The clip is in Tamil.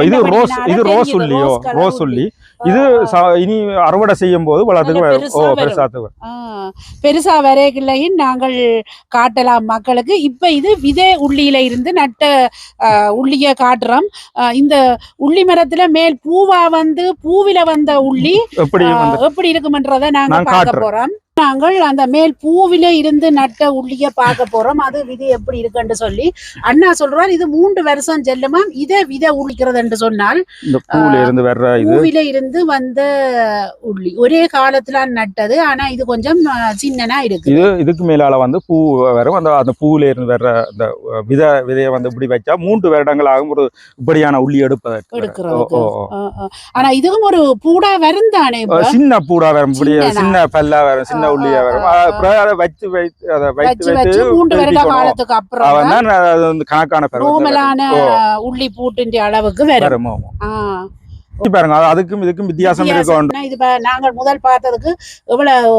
இது ரோஸ் உள்ளியோ ரோஸ் உள்ளி இது இனி அறுவடை செய்யும் போது வளர்த்துக்கு பெருசா வரையிலையும் நாங்கள் காட்டலாம் மக்களுக்கு. இப்ப இது விதை உள்ளியில இருந்து நட்ட உள்ளிய காட்டுறோம். இந்த உள்ளி மரத்துல மேல் பூவா பூவில வந்த உள்ளி எப்படி இருக்கும்ன்றத நாங்க பார்க்க போறோம். நாங்கள் அந்த மேல் பூவில இருந்து நட்ட உள்ளிய பார்க்க போறோம். அது விதை எப்படி இருக்குன்னு சொல்லி அண்ணா சொல்றாரு. இது 3 வருஷம் செல்லுமா இதை விதை உளிக்கிறது என்று சொன்னால் பூவில இருந்து வந்த உள்ளி ஒரே காலத்துல நட்டது. ஆனா இது கொஞ்சம் சின்னனா இருக்கு. இதுக்கு மேலால பூ வரும். அந்த பூவில இருந்து வர்ற அந்த விதையை இப்படி வச்சா 3 வருடங்களாகும் ஒரு இப்படியான உள்ளி எடுக்கிறது. ஆனா இதுவும் ஒரு பூடா வரும் தானே, சின்ன பூடா வரும், சின்ன பல்லா வரும், சின்ன உள்ளியா வரும். வச்சு 3 வருட காலத்துக்கு அப்புறம் கணக்கான உள்ளி பூட்டின் அளவுக்கு வரும். பாருங்க, அதுக்கும் இதுக்கும் வித்தியாசம் இருக்கும். நாங்கள் முதல் பார்த்ததுக்கு எவ்வளவு